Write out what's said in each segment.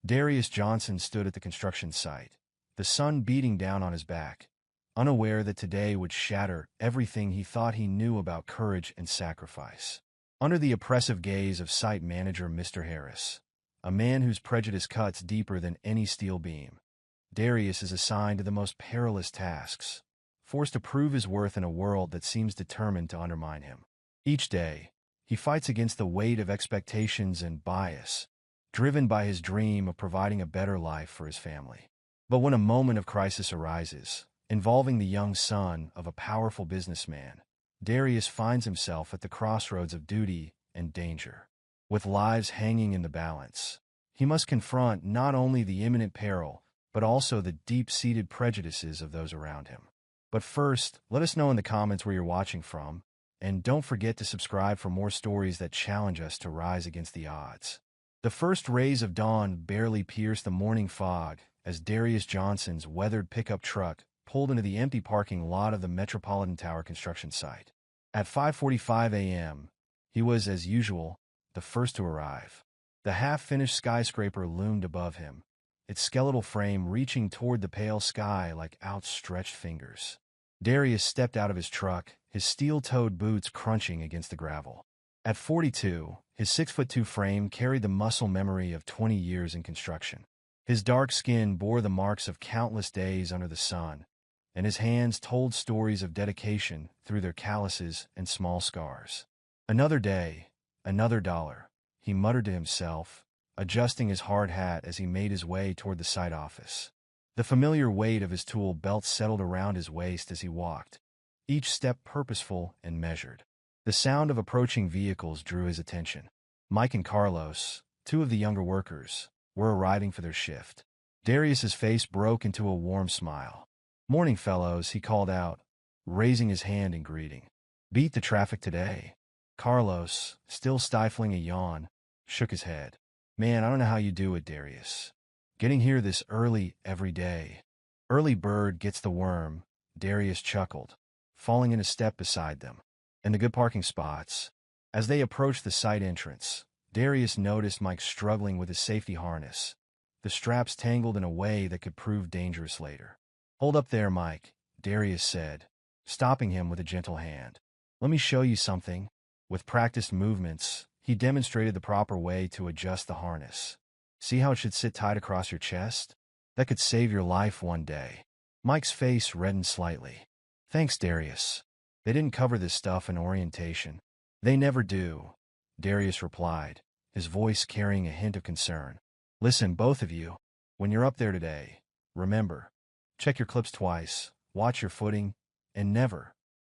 Darius Johnson stood at the construction site, the sun beating down on his back, unaware that today would shatter everything he thought he knew about courage and sacrifice. Under the oppressive gaze of site manager Mr. Harris, a man whose prejudice cuts deeper than any steel beam, Darius is assigned to the most perilous tasks, forced to prove his worth in a world that seems determined to undermine him. Each day, he fights against the weight of expectations and bias, driven by his dream of providing a better life for his family. But when a moment of crisis arises, involving the young son of a powerful businessman, Darius finds himself at the crossroads of duty and danger. With lives hanging in the balance, he must confront not only the imminent peril, but also the deep-seated prejudices of those around him. But first, let us know in the comments where you're watching from, and don't forget to subscribe for more stories that challenge us to rise against the odds. The first rays of dawn barely pierced the morning fog as Darius Johnson's weathered pickup truck pulled into the empty parking lot of the Metropolitan Tower construction site. At 5:45 a.m., he was, as usual, the first to arrive. The half-finished skyscraper loomed above him, its skeletal frame reaching toward the pale sky like outstretched fingers. Darius stepped out of his truck, his steel-toed boots crunching against the gravel. At 42, his 6'2" frame carried the muscle memory of 20 years in construction. His dark skin bore the marks of countless days under the sun, and his hands told stories of dedication through their calluses and small scars. Another day, another dollar, he muttered to himself, adjusting his hard hat as he made his way toward the site office. The familiar weight of his tool belt settled around his waist as he walked, each step purposeful and measured. The sound of approaching vehicles drew his attention. Mike and Carlos, two of the younger workers, were arriving for their shift. Darius's face broke into a warm smile. "Morning, fellows," he called out, raising his hand in greeting. "Beat the traffic today." Carlos, still stifling a yawn, shook his head. "Man, I don't know how you do it, Darius. Getting here this early every day." "Early bird gets the worm," Darius chuckled, falling in a step beside them. "And the good parking spots." As they approached the site entrance, Darius noticed Mike struggling with his safety harness, the straps tangled in a way that could prove dangerous later. "Hold up there, Mike," Darius said, stopping him with a gentle hand. "Let me show you something." With practiced movements, he demonstrated the proper way to adjust the harness. "See how it should sit tight across your chest? That could save your life one day." Mike's face reddened slightly. "Thanks, Darius. They didn't cover this stuff in orientation." "They never do," Darius replied, his voice carrying a hint of concern. "Listen, both of you, when you're up there today, remember, check your clips twice, watch your footing, and never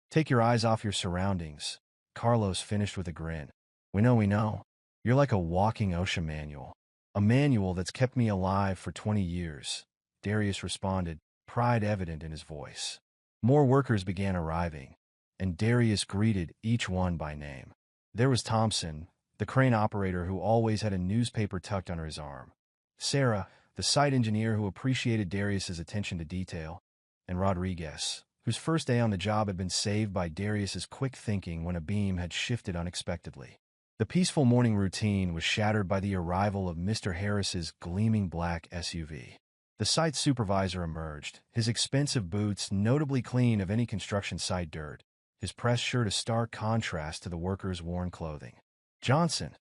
take your eyes off your surroundings." Carlos finished with a grin. We know. You're like a walking OSHA manual. A manual that's kept me alive for 20 years, Darius responded, pride evident in his voice. More workers began arriving, and Darius greeted each one by name. There was Thompson, the crane operator who always had a newspaper tucked under his arm. Sarah, the site engineer who appreciated Darius's attention to detail. And Rodriguez, whose first day on the job had been saved by Darius's quick thinking when a beam had shifted unexpectedly. The peaceful morning routine was shattered by the arrival of Mr. Harris's gleaming black SUV. The site supervisor emerged, his expensive boots notably clean of any construction site dirt, his pressed shirt a stark contrast to the workers' worn clothing. "Johnson,"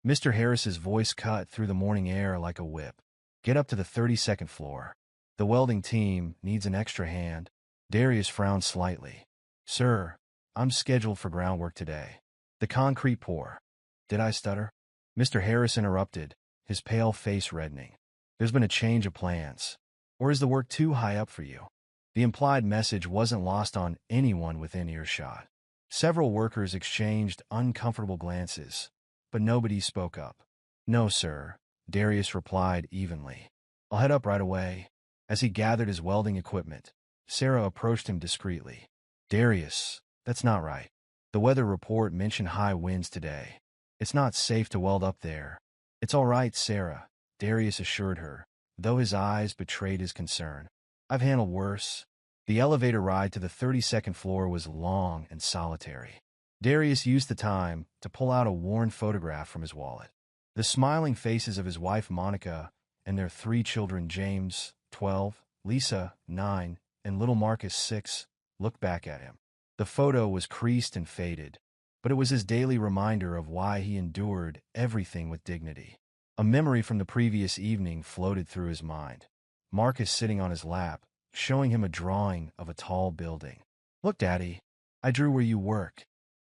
Mr. Harris's voice cut through the morning air like a whip. "Get up to the 32nd floor. The welding team needs an extra hand." Darius frowned slightly. "Sir, I'm scheduled for groundwork today. The concrete pour." "Did I stutter?" Mr. Harris interrupted, his pale face reddening. "There's been a change of plans. Or is the work too high up for you?" The implied message wasn't lost on anyone within earshot. Several workers exchanged uncomfortable glances, but nobody spoke up. "No, sir," Darius replied evenly. "I'll head up right away." As he gathered his welding equipment, Sarah approached him discreetly. "Darius, that's not right. The weather report mentioned high winds today. It's not safe to weld up there." "It's all right, Sarah," Darius assured her, though his eyes betrayed his concern. "I've handled worse." The elevator ride to the 32nd floor was long and solitary. Darius used the time to pull out a worn photograph from his wallet. The smiling faces of his wife Monica and their 3 children, James, 12, Lisa, 9, and little Marcus, 6, looked back at him. The photo was creased and faded, but it was his daily reminder of why he endured everything with dignity. A memory from the previous evening floated through his mind. Marcus sitting on his lap, showing him a drawing of a tall building. "Look, Daddy, I drew where you work."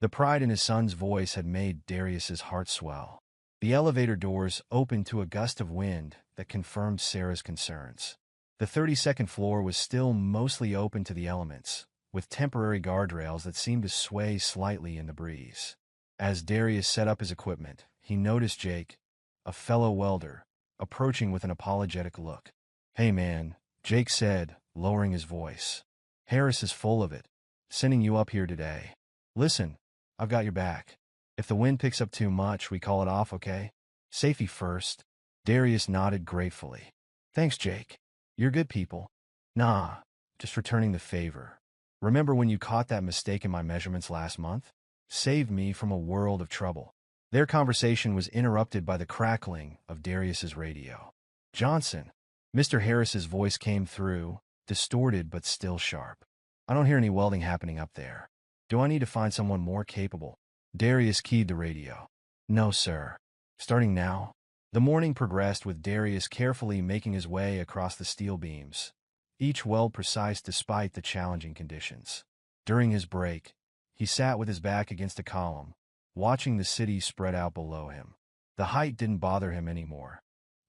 The pride in his son's voice had made Darius's heart swell. The elevator doors opened to a gust of wind that confirmed Sarah's concerns. The 32nd floor was still mostly open to the elements, with temporary guardrails that seemed to sway slightly in the breeze. As Darius set up his equipment, he noticed Jake, a fellow welder, approaching with an apologetic look. "Hey man," Jake said, lowering his voice. "Harris is full of it, sending you up here today. Listen, I've got your back. If the wind picks up too much, we call it off, okay? Safety first." Darius nodded gratefully. "Thanks, Jake. You're good people." "Nah, just returning the favor. Remember when you caught that mistake in my measurements last month? Saved me from a world of trouble." Their conversation was interrupted by the crackling of Darius's radio. "Johnson." Mr. Harris's voice came through, distorted but still sharp. "I don't hear any welding happening up there. Do I need to find someone more capable?" Darius keyed the radio. "No, sir. Starting now." The morning progressed with Darius carefully making his way across the steel beams, each weld precise despite the challenging conditions. During his break, he sat with his back against a column, watching the city spread out below him. The height didn't bother him anymore.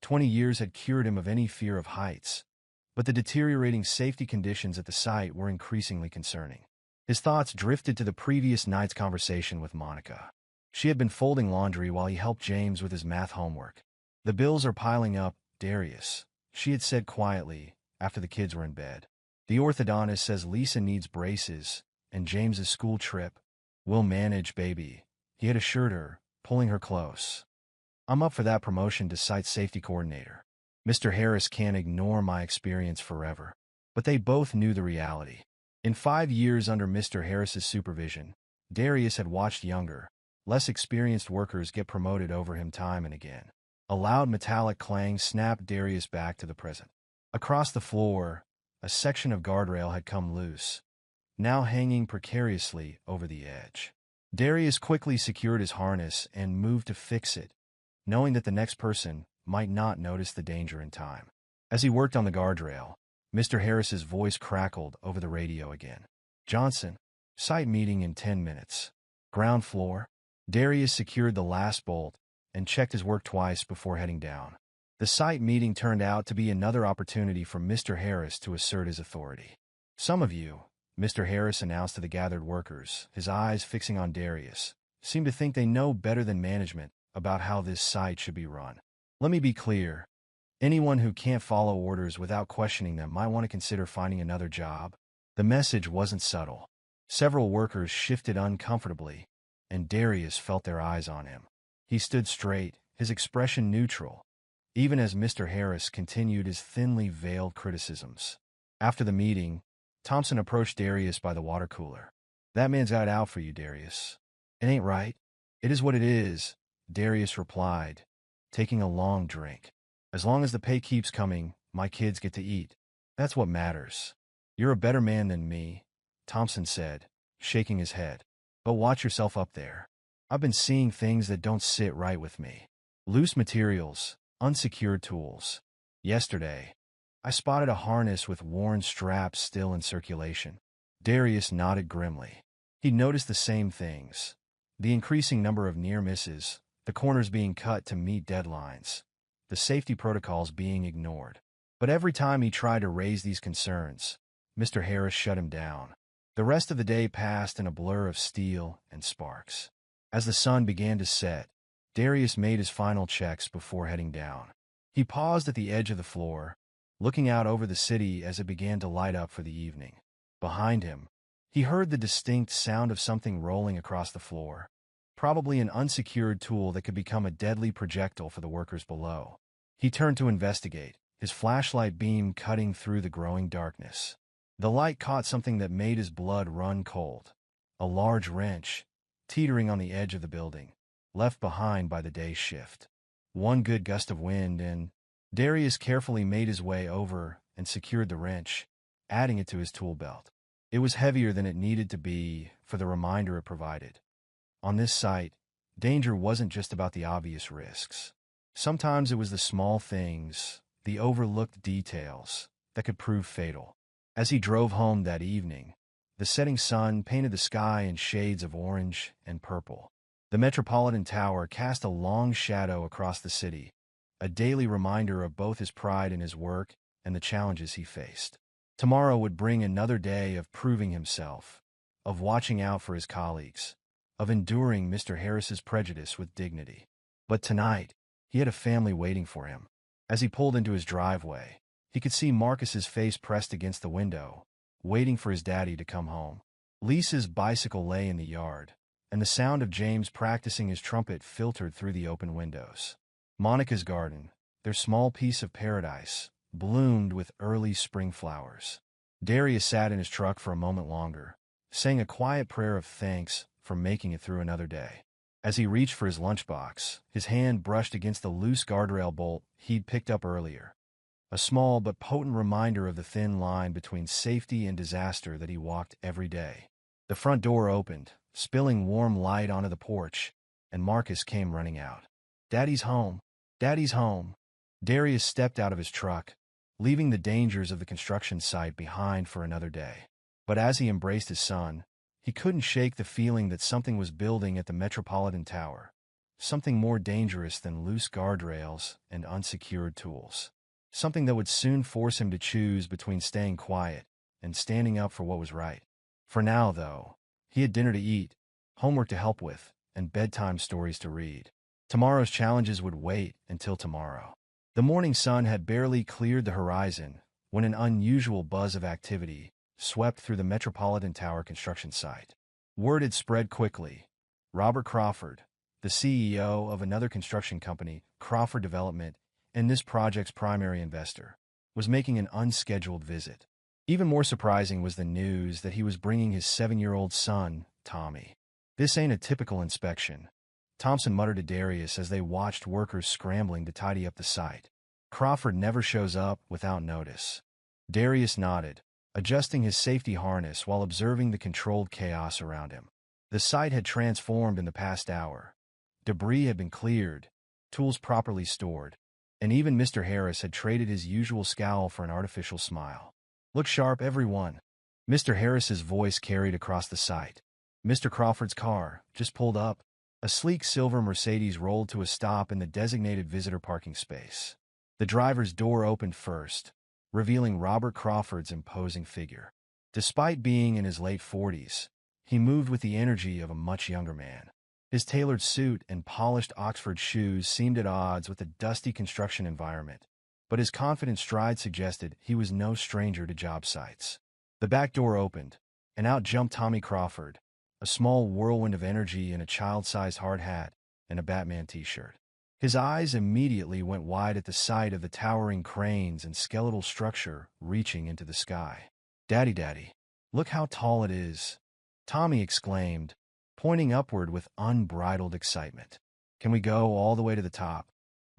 20 years had cured him of any fear of heights, but the deteriorating safety conditions at the site were increasingly concerning. His thoughts drifted to the previous night's conversation with Monica. She had been folding laundry while he helped James with his math homework. "The bills are piling up, Darius," she had said quietly after the kids were in bed. "The orthodontist says Lisa needs braces, and James's school trip. We'll manage, baby," he had assured her, pulling her close. "I'm up for that promotion to site safety coordinator. Mr. Harris can't ignore my experience forever." But they both knew the reality. In 5 years under Mr. Harris's supervision, Darius had watched younger, less experienced workers get promoted over him time and again. A loud metallic clang snapped Darius back to the present. Across the floor, a section of guardrail had come loose, now hanging precariously over the edge. Darius quickly secured his harness and moved to fix it, knowing that the next person might not notice the danger in time. As he worked on the guardrail, Mr. Harris's voice crackled over the radio again. "Johnson, site meeting in 10 minutes. Ground floor." Darius secured the last bolt and checked his work twice before heading down. The site meeting turned out to be another opportunity for Mr. Harris to assert his authority. "Some of you," Mr. Harris announced to the gathered workers, his eyes fixing on Darius, "seem to think they know better than management about how this site should be run. Let me be clear. Anyone who can't follow orders without questioning them might want to consider finding another job." The message wasn't subtle. Several workers shifted uncomfortably, and Darius felt their eyes on him. He stood straight, his expression neutral, even as Mr. Harris continued his thinly veiled criticisms. After the meeting, Thompson approached Darius by the water cooler. "That man's got it out for you, Darius." "It ain't right." "It is what it is," Darius replied, taking a long drink. "As long as the pay keeps coming, my kids get to eat. That's what matters." "You're a better man than me," Thompson said, shaking his head. "But watch yourself up there. I've been seeing things that don't sit right with me. Loose materials, unsecured tools. Yesterday, I spotted a harness with worn straps still in circulation." Darius nodded grimly. He noticed the same things. The increasing number of near misses, the corners being cut to meet deadlines, the safety protocols being ignored. But every time he tried to raise these concerns, Mr. Harris shut him down. The rest of the day passed in a blur of steel and sparks. As the sun began to set, Darius made his final checks before heading down. He paused at the edge of the floor, looking out over the city as it began to light up for the evening. Behind him, he heard the distinct sound of something rolling across the floor, probably an unsecured tool that could become a deadly projectile for the workers below. He turned to investigate, his flashlight beam cutting through the growing darkness. The light caught something that made his blood run cold. A large wrench, teetering on the edge of the building, left behind by the day's shift. One good gust of wind and Darius carefully made his way over and secured the wrench, adding it to his tool belt. It was heavier than it needed to be for the reminder it provided. On this site, danger wasn't just about the obvious risks. Sometimes it was the small things, the overlooked details, that could prove fatal. As he drove home that evening, the setting sun painted the sky in shades of orange and purple. The Metropolitan Tower cast a long shadow across the city, a daily reminder of both his pride in his work and the challenges he faced. Tomorrow would bring another day of proving himself, of watching out for his colleagues, of enduring Mr. Harris's prejudice with dignity. But tonight, he had a family waiting for him. As he pulled into his driveway, he could see Marcus's face pressed against the window, waiting for his daddy to come home. Lisa's bicycle lay in the yard, and the sound of James practicing his trumpet filtered through the open windows. Monica's garden, their small piece of paradise, bloomed with early spring flowers. Darius sat in his truck for a moment longer, saying a quiet prayer of thanks for making it through another day. As he reached for his lunchbox, his hand brushed against the loose guardrail bolt he'd picked up earlier, a small but potent reminder of the thin line between safety and disaster that he walked every day. The front door opened, spilling warm light onto the porch, and Marcus came running out. "Daddy's home! Daddy's home!" Darius stepped out of his truck, leaving the dangers of the construction site behind for another day. But as he embraced his son, he couldn't shake the feeling that something was building at the Metropolitan Tower, something more dangerous than loose guardrails and unsecured tools, something that would soon force him to choose between staying quiet and standing up for what was right. For now, though, he had dinner to eat, homework to help with, and bedtime stories to read. Tomorrow's challenges would wait until tomorrow. The morning sun had barely cleared the horizon when an unusual buzz of activity swept through the Metropolitan Tower construction site. Word had spread quickly. Robert Crawford, the CEO of another construction company, Crawford Development, and this project's primary investor, was making an unscheduled visit. Even more surprising was the news that he was bringing his 7-year-old son, Tommy. "This ain't a typical inspection," Thompson muttered to Darius as they watched workers scrambling to tidy up the site. "Crawford never shows up without notice." Darius nodded, adjusting his safety harness while observing the controlled chaos around him. The site had transformed in the past hour. Debris had been cleared, tools properly stored, and even Mr. Harris had traded his usual scowl for an artificial smile. "Look sharp, everyone." Mr. Harris's voice carried across the site. Mr. Crawford's car just pulled up. A sleek silver Mercedes rolled to a stop in the designated visitor parking space. The driver's door opened first, revealing Robert Crawford's imposing figure. Despite being in his late 40s, he moved with the energy of a much younger man. His tailored suit and polished Oxford shoes seemed at odds with the dusty construction environment, but his confident stride suggested he was no stranger to job sites. The back door opened, and out jumped Tommy Crawford, a small whirlwind of energy in a child-sized hard hat and a Batman t-shirt. His eyes immediately went wide at the sight of the towering cranes and skeletal structure reaching into the sky. Daddy, look how tall it is," Tommy exclaimed, pointing upward with unbridled excitement. "Can we go all the way to the top?"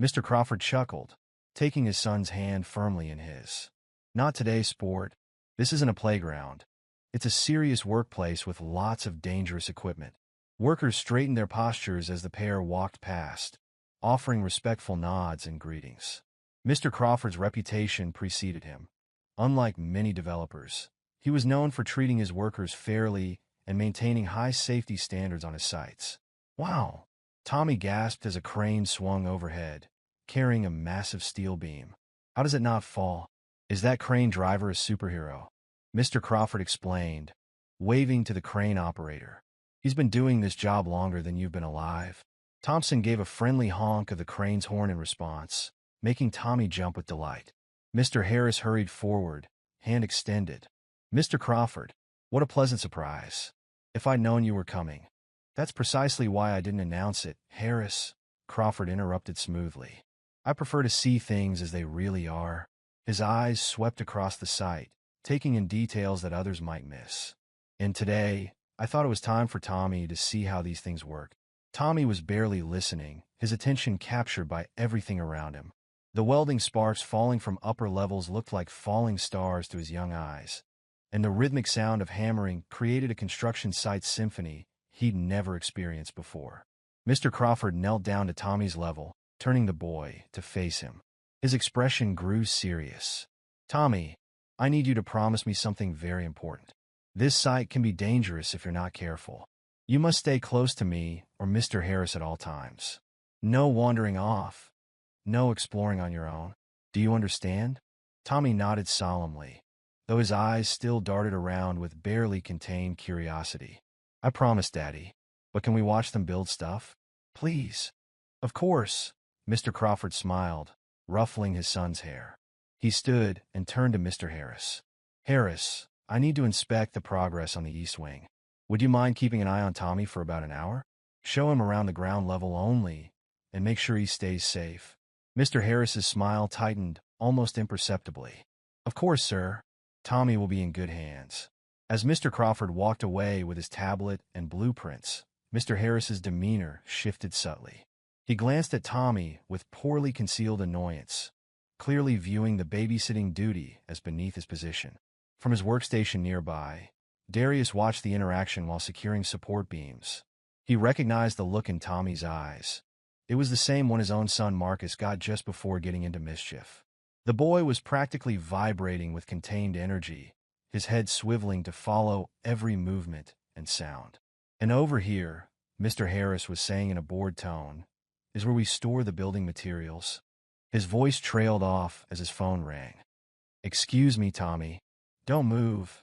Mr. Crawford chuckled, taking his son's hand firmly in his. "Not today, sport. This isn't a playground. It's a serious workplace with lots of dangerous equipment." Workers straightened their postures as the pair walked past, offering respectful nods and greetings. Mr. Crawford's reputation preceded him. Unlike many developers, he was known for treating his workers fairly and maintaining high safety standards on his sites. "Wow!" Tommy gasped as a crane swung overhead, carrying a massive steel beam. "How does it not fall?" "Is that crane driver a superhero?" Mr. Crawford explained, waving to the crane operator. "He's been doing this job longer than you've been alive." Thompson gave a friendly honk of the crane's horn in response, making Tommy jump with delight. Mr. Harris hurried forward, hand extended. "Mr. Crawford, what a pleasant surprise. If I'd known you were coming." "That's precisely why I didn't announce it, Harris," Crawford interrupted smoothly. "I prefer to see things as they really are." His eyes swept across the site, taking in details that others might miss. "And today, I thought it was time for Tommy to see how these things work." Tommy was barely listening, his attention captured by everything around him. The welding sparks falling from upper levels looked like falling stars to his young eyes, and the rhythmic sound of hammering created a construction site symphony he'd never experienced before. Mr. Crawford knelt down to Tommy's level, turning the boy to face him. His expression grew serious. "Tommy, I need you to promise me something very important. This site can be dangerous if you're not careful. You must stay close to me or Mr. Harris at all times. No wandering off. No exploring on your own. Do you understand?" Tommy nodded solemnly, though his eyes still darted around with barely contained curiosity. "I promise, Daddy. But can we watch them build stuff? Please." "Of course." Mr. Crawford smiled, ruffling his son's hair. He stood and turned to Mr. Harris. "Harris, I need to inspect the progress on the east wing. Would you mind keeping an eye on Tommy for about an hour? Show him around the ground level only, and make sure he stays safe." Mr. Harris's smile tightened almost imperceptibly. "Of course, sir. Tommy will be in good hands." As Mr. Crawford walked away with his tablet and blueprints, Mr. Harris's demeanor shifted subtly. He glanced at Tommy with poorly concealed annoyance, clearly viewing the babysitting duty as beneath his position. From his workstation nearby, Darius watched the interaction while securing support beams. He recognized the look in Tommy's eyes. It was the same one his own son Marcus got just before getting into mischief. The boy was practically vibrating with contained energy, his head swiveling to follow every movement and sound. "And over here," Mr. Harris was saying in a bored tone, "is where we store the building materials." His voice trailed off as his phone rang. "Excuse me, Tommy. Don't move.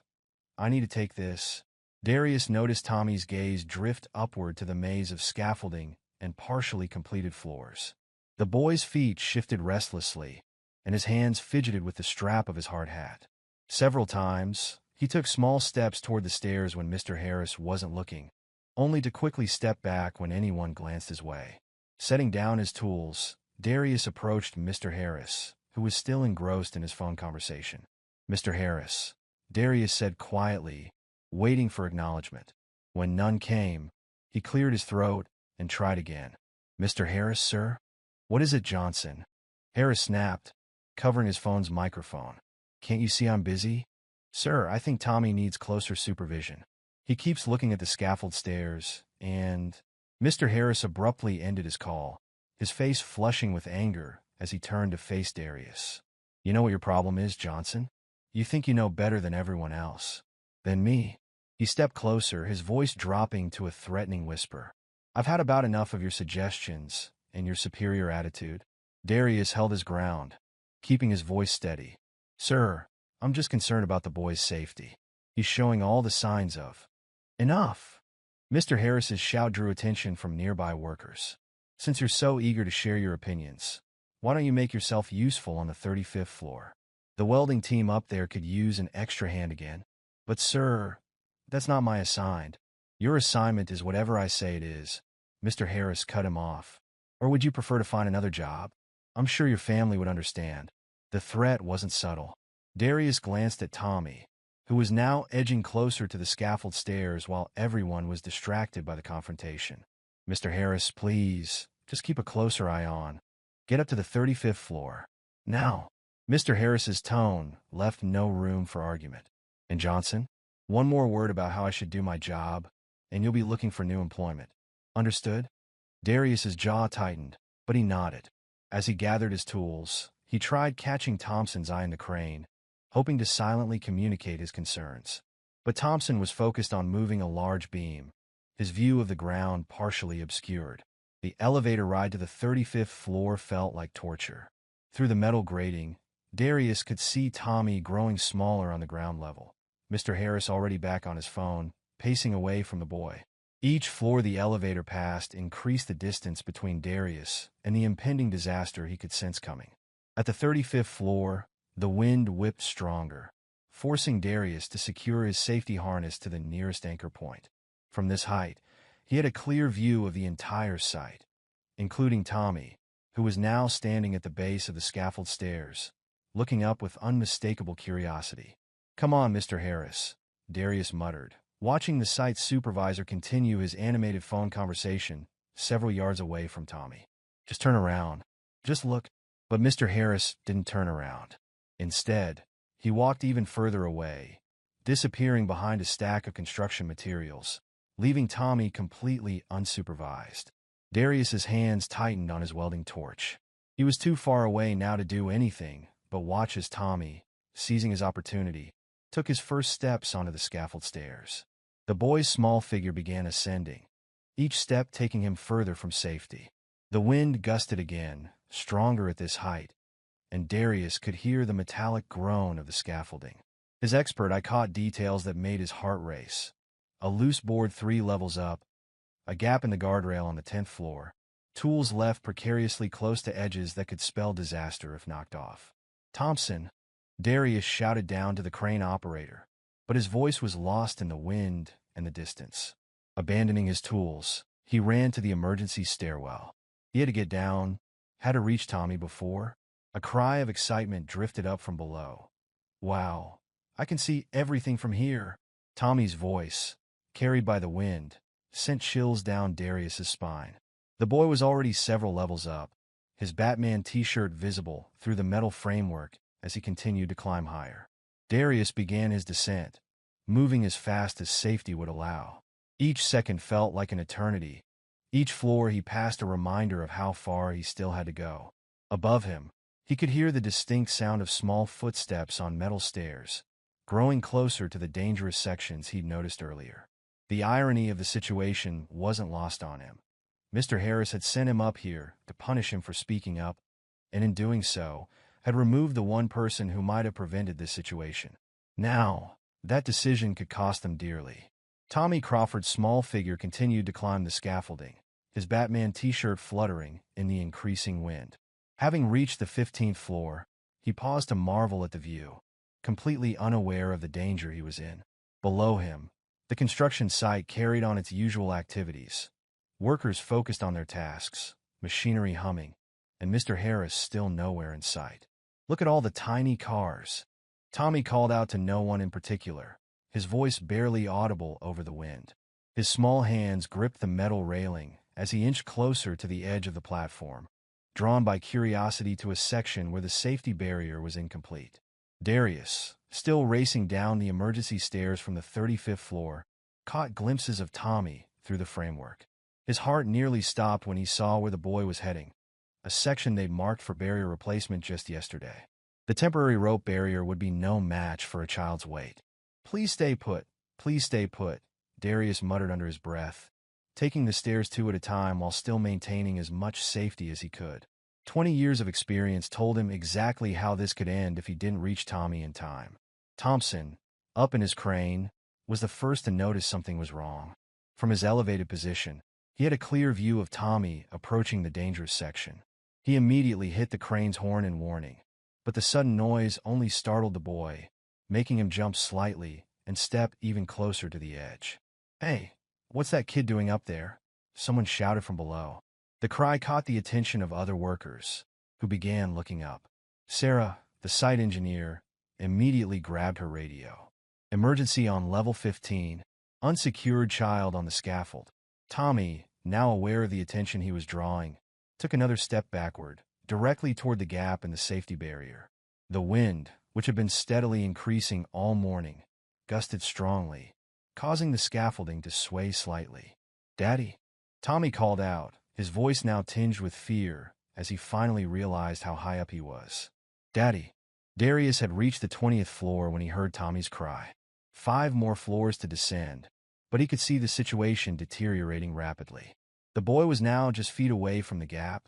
I need to take this." Darius noticed Tommy's gaze drift upward to the maze of scaffolding and partially completed floors. The boy's feet shifted restlessly, and his hands fidgeted with the strap of his hard hat. Several times, he took small steps toward the stairs when Mr. Harris wasn't looking, only to quickly step back when anyone glanced his way. Setting down his tools, Darius approached Mr. Harris, who was still engrossed in his phone conversation. "Mr. Harris," Darius said quietly, waiting for acknowledgement. When none came, he cleared his throat and tried again. "Mr. Harris, sir?" "What is it, Johnson?" Harris snapped, covering his phone's microphone. "Can't you see I'm busy?" "Sir, I think Tommy needs closer supervision. He keeps looking at the scaffold stairs, and—" Mr. Harris abruptly ended his call, his face flushing with anger as he turned to face Darius. "You know what your problem is, Johnson? You think you know better than everyone else. Than me." He stepped closer, his voice dropping to a threatening whisper. "I've had about enough of your suggestions and your superior attitude." Darius held his ground, keeping his voice steady. "Sir, I'm just concerned about the boy's safety. He's showing all the signs of—" "Enough!" Mr. Harris's shout drew attention from nearby workers. "Since you're so eager to share your opinions, why don't you make yourself useful on the 35th floor? The welding team up there could use an extra hand again." "But sir, that's not my assigned." "Your assignment is whatever I say it is." Mr. Harris cut him off. "Or would you prefer to find another job? I'm sure your family would understand." The threat wasn't subtle. Darius glanced at Tommy, who was now edging closer to the scaffold stairs while everyone was distracted by the confrontation. "Mr. Harris, please, just keep a closer eye on. Get up to the 35th floor. Now." Mr. Harris's tone left no room for argument. "And Johnson, one more word about how I should do my job, and you'll be looking for new employment. Understood?" Darius's jaw tightened, but he nodded. As he gathered his tools, he tried catching Thompson's eye in the crane, hoping to silently communicate his concerns. But Thompson was focused on moving a large beam, his view of the ground partially obscured. The elevator ride to the 35th floor felt like torture. Through the metal grating, Darius could see Tommy growing smaller on the ground level. Mr. Harris already back on his phone, pacing away from the boy. Each floor the elevator passed increased the distance between Darius and the impending disaster he could sense coming. At the 35th floor, the wind whipped stronger, forcing Darius to secure his safety harness to the nearest anchor point. From this height, he had a clear view of the entire site, including Tommy, who was now standing at the base of the scaffold stairs, looking up with unmistakable curiosity. "Come on, Mr. Harris," Darius muttered, watching the site's supervisor continue his animated phone conversation several yards away from Tommy. "Just turn around. Just look." But Mr. Harris didn't turn around. Instead, he walked even further away, disappearing behind a stack of construction materials, leaving Tommy completely unsupervised. Darius's hands tightened on his welding torch. He was too far away now to do anything but watch as Tommy, seizing his opportunity, took his first steps onto the scaffold stairs. The boy's small figure began ascending, each step taking him further from safety. The wind gusted again, stronger at this height, and Darius could hear the metallic groan of the scaffolding. His expert eye caught details that made his heart race. A loose board 3 levels up, a gap in the guardrail on the 10th floor, tools left precariously close to edges that could spell disaster if knocked off. "Thompson," Darius shouted down to the crane operator, but his voice was lost in the wind and the distance. Abandoning his tools, he ran to the emergency stairwell. He had to get down, had to reach Tommy before. A cry of excitement drifted up from below. "Wow, I can see everything from here." Tommy's voice, carried by the wind, sent chills down Darius's spine. The boy was already several levels up, his Batman t-shirt visible through the metal framework as he continued to climb higher. Darius began his descent, moving as fast as safety would allow. Each second felt like an eternity. Each floor he passed a reminder of how far he still had to go. Above him, he could hear the distinct sound of small footsteps on metal stairs, growing closer to the dangerous sections he'd noticed earlier. The irony of the situation wasn't lost on him. Mr. Harris had sent him up here to punish him for speaking up, and in doing so, had removed the one person who might have prevented this situation. Now, that decision could cost them dearly. Tommy Crawford's small figure continued to climb the scaffolding, his Batman t-shirt fluttering in the increasing wind. Having reached the 15th floor, he paused to marvel at the view, completely unaware of the danger he was in. Below him, the construction site carried on its usual activities. Workers focused on their tasks, machinery humming, and Mr. Harris still nowhere in sight. "Look at all the tiny cars." Tommy called out to no one in particular, his voice barely audible over the wind. His small hands gripped the metal railing as he inched closer to the edge of the platform, drawn by curiosity to a section where the safety barrier was incomplete. Darius, still racing down the emergency stairs from the 35th floor, caught glimpses of Tommy through the framework. His heart nearly stopped when he saw where the boy was heading, a section they'd marked for barrier replacement just yesterday. The temporary rope barrier would be no match for a child's weight. Please stay put, Darius muttered under his breath, taking the stairs 2 at a time while still maintaining as much safety as he could. 20 years of experience told him exactly how this could end if he didn't reach Tommy in time. Thompson, up in his crane, was the first to notice something was wrong. From his elevated position, he had a clear view of Tommy approaching the dangerous section. He immediately hit the crane's horn in warning, but the sudden noise only startled the boy, making him jump slightly and step even closer to the edge. "Hey, what's that kid doing up there?" someone shouted from below. The cry caught the attention of other workers, who began looking up. Sarah, the site engineer, immediately grabbed her radio. "Emergency on level 15, unsecured child on the scaffold." Tommy, now aware of the attention he was drawing, took another step backward, directly toward the gap in the safety barrier. The wind, which had been steadily increasing all morning, gusted strongly, causing the scaffolding to sway slightly. "Daddy," Tommy called out, his voice now tinged with fear as he finally realized how high up he was. "Daddy." Darius had reached the 20th floor when he heard Tommy's cry. 5 more floors to descend, but he could see the situation deteriorating rapidly. The boy was now just feet away from the gap,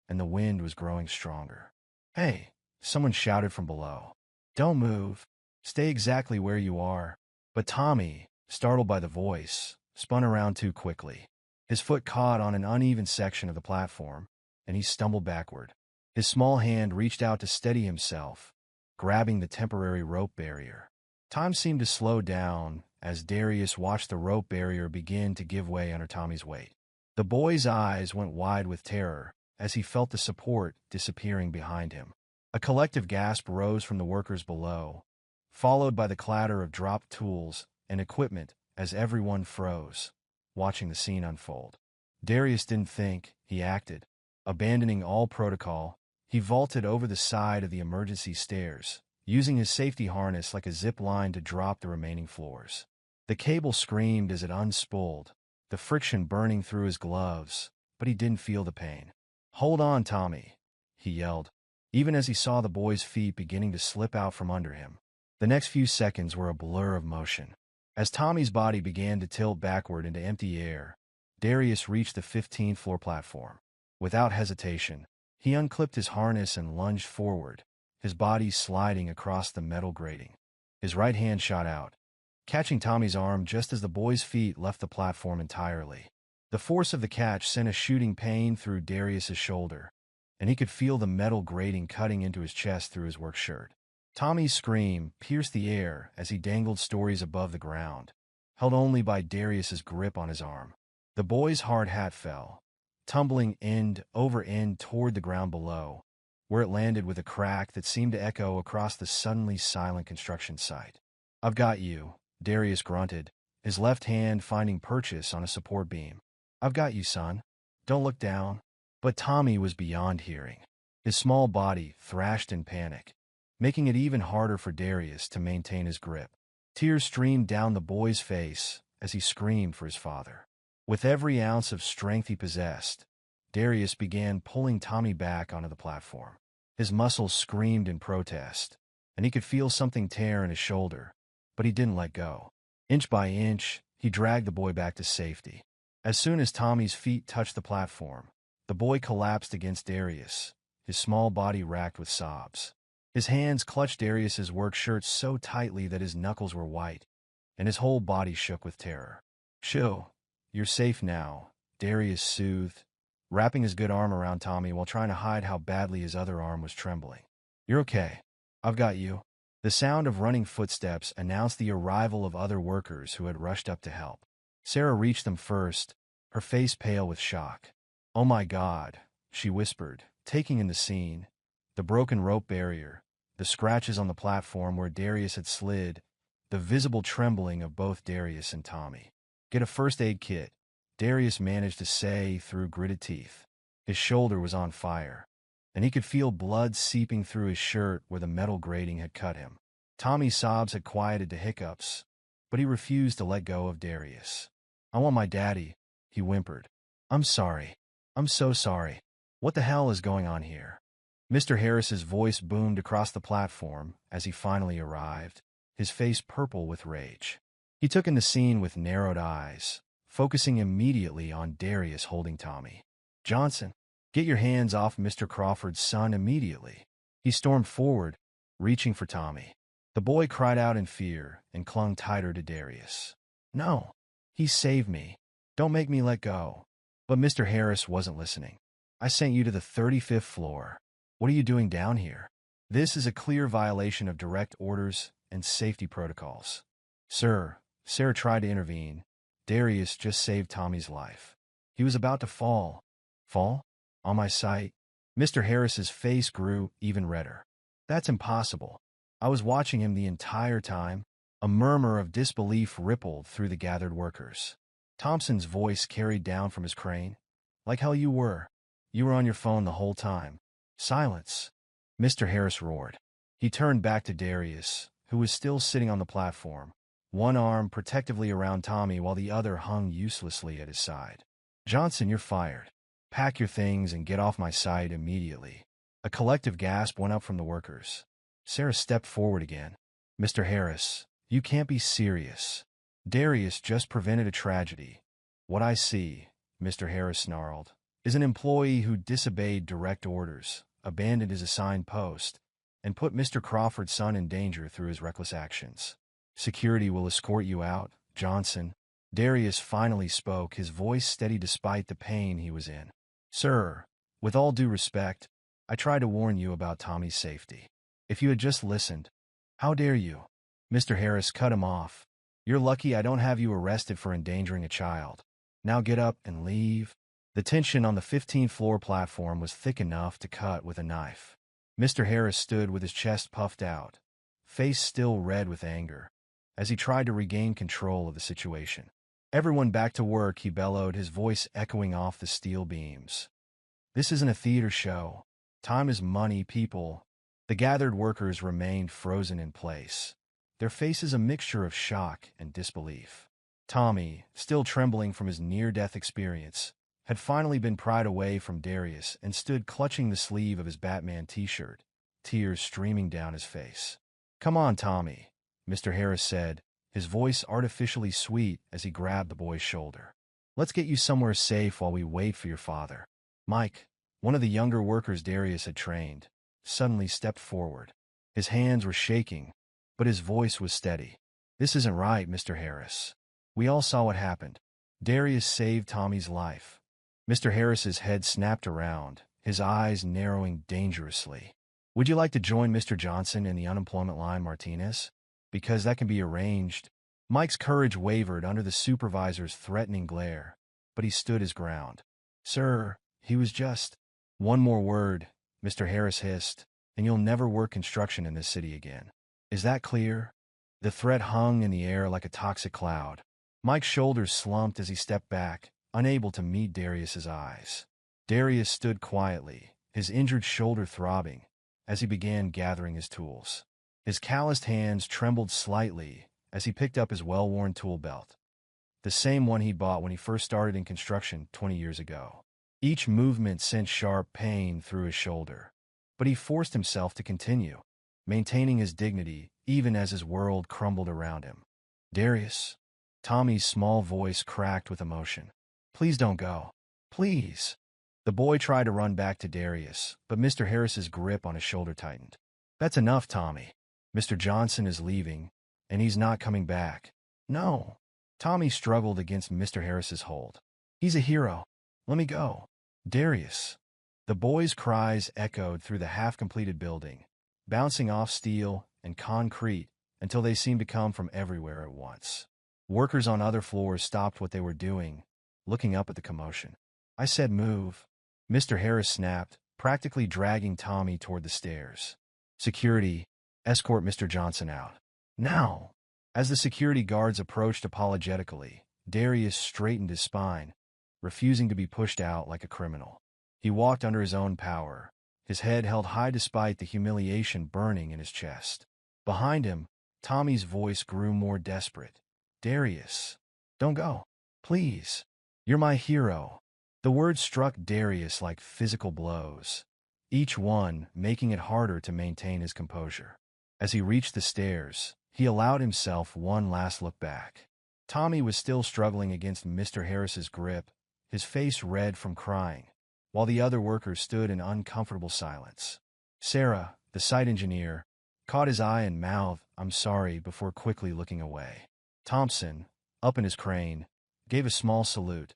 and the wind was growing stronger. "Hey," someone shouted from below. "Don't move. Stay exactly where you are." But Tommy, startled by the voice, spun around too quickly. His foot caught on an uneven section of the platform, and he stumbled backward. His small hand reached out to steady himself, grabbing the temporary rope barrier. Time seemed to slow down as Darius watched the rope barrier begin to give way under Tommy's weight. The boy's eyes went wide with terror as he felt the support disappearing behind him. A collective gasp rose from the workers below, followed by the clatter of dropped tools and equipment as everyone froze, watching the scene unfold. Darius didn't think, he acted. Abandoning all protocol, He vaulted over the side of the emergency stairs, using his safety harness like a zip line to drop the remaining floors. The cable screamed as it unspooled, the friction burning through his gloves, but he didn't feel the pain. "Hold on, Tommy," he yelled, even as he saw the boy's feet beginning to slip out from under him. The next few seconds were a blur of motion. As Tommy's body began to tilt backward into empty air, Darius reached the 15th floor platform. Without hesitation, he unclipped his harness and lunged forward, his body sliding across the metal grating. His right hand shot out, catching Tommy's arm just as the boy's feet left the platform entirely. The force of the catch sent a shooting pain through Darius's shoulder, and he could feel the metal grating cutting into his chest through his work shirt. Tommy's scream pierced the air as he dangled stories above the ground, held only by Darius's grip on his arm. The boy's hard hat fell, tumbling end over end toward the ground below, where it landed with a crack that seemed to echo across the suddenly silent construction site. "I've got you," Darius grunted, his left hand finding purchase on a support beam. "I've got you, son. Don't look down." But Tommy was beyond hearing. His small body thrashed in panic, making it even harder for Darius to maintain his grip. Tears streamed down the boy's face as he screamed for his father. With every ounce of strength he possessed, Darius began pulling Tommy back onto the platform. His muscles screamed in protest, and he could feel something tear in his shoulder, but he didn't let go. Inch by inch, he dragged the boy back to safety. As soon as Tommy's feet touched the platform, the boy collapsed against Darius, his small body racked with sobs. His hands clutched Darius's work shirt so tightly that his knuckles were white, and his whole body shook with terror. "Chill. You're safe now," Darius soothed, wrapping his good arm around Tommy while trying to hide how badly his other arm was trembling. "You're okay. I've got you." The sound of running footsteps announced the arrival of other workers who had rushed up to help. Sarah reached them first, her face pale with shock. "Oh my God," she whispered, taking in the scene. The broken rope barrier, the scratches on the platform where Darius had slid, the visible trembling of both Darius and Tommy. "Get a first aid kit," Darius managed to say through gritted teeth. His shoulder was on fire, and he could feel blood seeping through his shirt where the metal grating had cut him. Tommy's sobs had quieted to hiccups, but he refused to let go of Darius. "I want my daddy," he whimpered. "I'm sorry. I'm so sorry. What the hell is going on here?" Mr. Harris's voice boomed across the platform as he finally arrived, his face purple with rage. He took in the scene with narrowed eyes, focusing immediately on Darius holding Tommy. "Johnson, get your hands off Mr. Crawford's son immediately." He stormed forward, reaching for Tommy. The boy cried out in fear and clung tighter to Darius. "No, he saved me. Don't make me let go." But Mr. Harris wasn't listening. "I sent you to the 35th floor. What are you doing down here? This is a clear violation of direct orders and safety protocols." "Sir," Sarah tried to intervene, "Darius just saved Tommy's life. He was about to fall." "Fall? On my sight?" Mr. Harris's face grew even redder. "That's impossible. I was watching him the entire time." A murmur of disbelief rippled through the gathered workers. Thompson's voice carried down from his crane. "Like hell you were. You were on your phone the whole time." "Silence," Mr. Harris roared. He turned back to Darius, who was still sitting on the platform, one arm protectively around Tommy while the other hung uselessly at his side. "Johnson, you're fired. Pack your things and get off my site immediately." A collective gasp went up from the workers. Sarah stepped forward again. "Mr. Harris, you can't be serious. Darius just prevented a tragedy." "What I see," Mr. Harris snarled, "is an employee who disobeyed direct orders, abandoned his assigned post, and put Mr. Crawford's son in danger through his reckless actions. Security will escort you out, Johnson." Darius finally spoke, his voice steady despite the pain he was in. "Sir, with all due respect, I tried to warn you about Tommy's safety. If you had just listened." "How dare you?" Mr. Harris cut him off. "You're lucky I don't have you arrested for endangering a child. Now get up and leave." The tension on the 15th floor platform was thick enough to cut with a knife. Mr. Harris stood with his chest puffed out, face still red with anger, as he tried to regain control of the situation. "Everyone back to work," he bellowed, his voice echoing off the steel beams. "This isn't a theater show. Time is money, people. The gathered workers remained frozen in place, their faces a mixture of shock and disbelief. Tommy, still trembling from his near-death experience, had finally been pried away from Darius and stood clutching the sleeve of his Batman t-shirt, tears streaming down his face. "Come on, Tommy," Mr. Harris said, his voice artificially sweet as he grabbed the boy's shoulder. "Let's get you somewhere safe while we wait for your father." Mike, one of the younger workers Darius had trained, suddenly stepped forward. His hands were shaking, but his voice was steady. "This isn't right, Mr. Harris. We all saw what happened. Darius saved Tommy's life." Mr. Harris's head snapped around, his eyes narrowing dangerously. "Would you like to join Mr. Johnson in the unemployment line, Martinez? Because that can be arranged." Mike's courage wavered under the supervisor's threatening glare, but he stood his ground. "Sir, he was just—" "One more word," Mr. Harris hissed, "and you'll never work construction in this city again. Is that clear?" The threat hung in the air like a toxic cloud. Mike's shoulders slumped as he stepped back, unable to meet Darius's eyes. Darius stood quietly, his injured shoulder throbbing, as he began gathering his tools. His calloused hands trembled slightly as he picked up his well-worn tool belt, the same one he'd bought when he first started in construction 20 years ago. Each movement sent sharp pain through his shoulder, but he forced himself to continue, maintaining his dignity even as his world crumbled around him. "Darius," Tommy's small voice cracked with emotion. "Please don't go. Please." The boy tried to run back to Darius, but Mr. Harris's grip on his shoulder tightened. "That's enough, Tommy. Mr. Johnson is leaving, and he's not coming back." "No." Tommy struggled against Mr. Harris's hold. "He's a hero. Let me go." "Darius." The boy's cries echoed through the half-completed building, bouncing off steel and concrete until they seemed to come from everywhere at once. Workers on other floors stopped what they were doing, looking up at the commotion. "I said move," Mr. Harris snapped, practically dragging Tommy toward the stairs. "Security, escort Mr. Johnson out. Now!" As the security guards approached apologetically, Darius straightened his spine, refusing to be pushed out like a criminal. He walked under his own power, his head held high despite the humiliation burning in his chest. Behind him, Tommy's voice grew more desperate. "Darius, don't go. Please. You're my hero." The words struck Darius like physical blows, each one making it harder to maintain his composure. As he reached the stairs, he allowed himself one last look back. Tommy was still struggling against Mr. Harris's grip, his face red from crying, while the other workers stood in uncomfortable silence. Sarah, the site engineer, caught his eye and mouthed, "I'm sorry," before quickly looking away. Thompson, up in his crane, gave a small salute,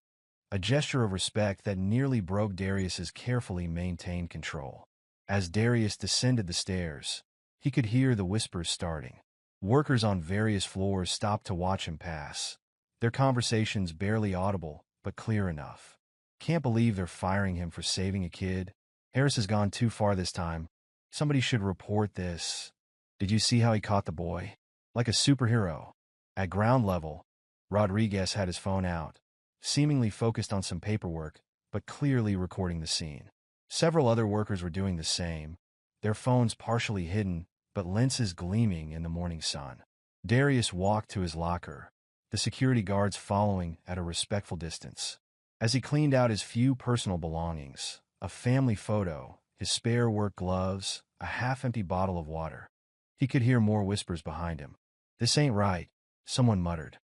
a gesture of respect that nearly broke Darius's carefully maintained control. As Darius descended the stairs, he could hear the whispers starting. Workers on various floors stopped to watch him pass, their conversations barely audible but clear enough. "Can't believe they're firing him for saving a kid. Harris has gone too far this time. Somebody should report this. Did you see how he caught the boy? Like a superhero." At ground level, Rodriguez had his phone out, seemingly focused on some paperwork, but clearly recording the scene. Several other workers were doing the same, their phones partially hidden, but lenses gleaming in the morning sun. Darius walked to his locker, the security guards following at a respectful distance. As he cleaned out his few personal belongings, a family photo, his spare work gloves, a half-empty bottle of water, he could hear more whispers behind him. "This ain't right," someone muttered.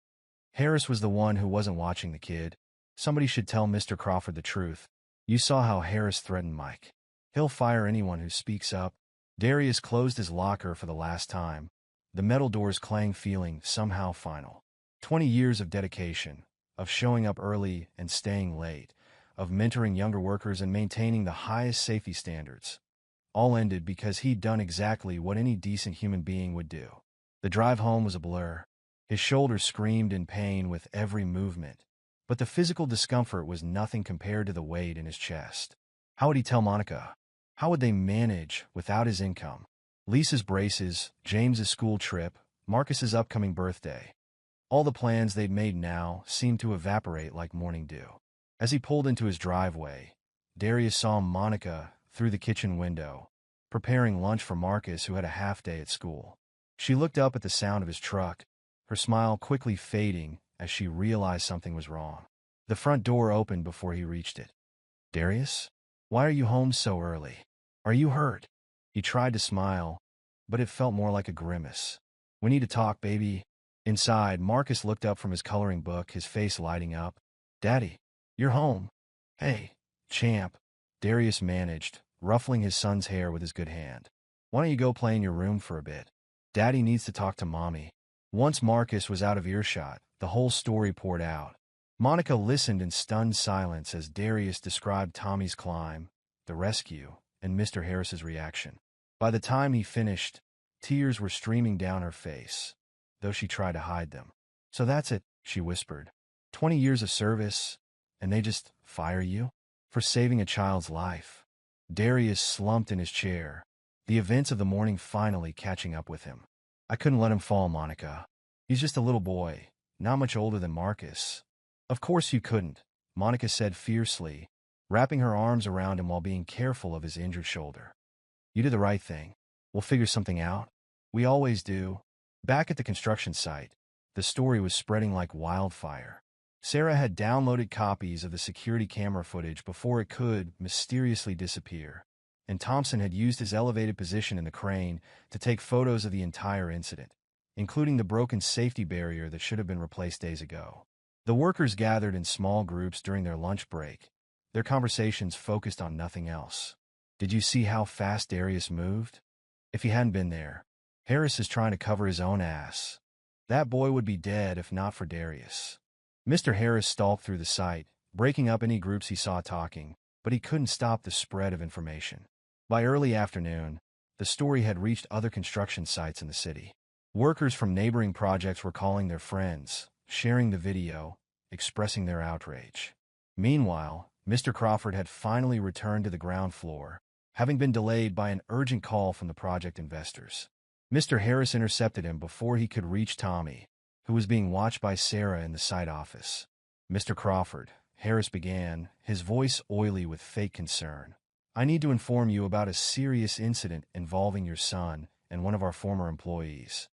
Harris was the one who wasn't watching the kid. Somebody should tell Mr. Crawford the truth. "You saw how Harris threatened Mike. He'll fire anyone who speaks up." Darius closed his locker for the last time, the metal doors clang feeling somehow final. 20 years of dedication, of showing up early and staying late, of mentoring younger workers and maintaining the highest safety standards, all ended because he'd done exactly what any decent human being would do. The drive home was a blur. His shoulders screamed in pain with every movement, but the physical discomfort was nothing compared to the weight in his chest. How would he tell Monica? How would they manage without his income? Lisa's braces, James's school trip, Marcus's upcoming birthday. All the plans they'd made now seemed to evaporate like morning dew. As he pulled into his driveway, Darius saw Monica through the kitchen window, preparing lunch for Marcus, who had a half day at school. She looked up at the sound of his truck, her smile quickly fading as she realized something was wrong. The front door opened before he reached it. "Darius? Why are you home so early? Are you hurt?" He tried to smile, but it felt more like a grimace. "We need to talk, baby." Inside, Marcus looked up from his coloring book, his face lighting up. "Daddy, you're home." "Hey, champ," Darius managed, ruffling his son's hair with his good hand. "Why don't you go play in your room for a bit? Daddy needs to talk to Mommy." Once Marcus was out of earshot, the whole story poured out. Monica listened in stunned silence as Darius described Tommy's climb, the rescue, and Mr. Harris's reaction. By the time he finished, tears were streaming down her face, though she tried to hide them. "So that's it," she whispered. 20 years of service, and they just fire you? For saving a child's life." Darius slumped in his chair, the events of the morning finally catching up with him. "I couldn't let him fall, Monica. He's just a little boy, not much older than Marcus." "Of course you couldn't," Monica said fiercely, wrapping her arms around him while being careful of his injured shoulder. "You did the right thing. We'll figure something out. We always do." Back at the construction site, the story was spreading like wildfire. Sarah had downloaded copies of the security camera footage before it could mysteriously disappear, and Thompson had used his elevated position in the crane to take photos of the entire incident, including the broken safety barrier that should have been replaced days ago. The workers gathered in small groups during their lunch break, their conversations focused on nothing else. "Did you see how fast Darius moved? If he hadn't been there, Harris is trying to cover his own ass. That boy would be dead if not for Darius." Mr. Harris stalked through the site, breaking up any groups he saw talking, but he couldn't stop the spread of information. By early afternoon, the story had reached other construction sites in the city. Workers from neighboring projects were calling their friends, sharing the video, expressing their outrage. Meanwhile, Mr. Crawford had finally returned to the ground floor, having been delayed by an urgent call from the project investors. Mr. Harris intercepted him before he could reach Tommy, who was being watched by Sarah in the site office. "Mr. Crawford," Harris began, his voice oily with fake concern, "I need to inform you about a serious incident involving your son and one of our former employees."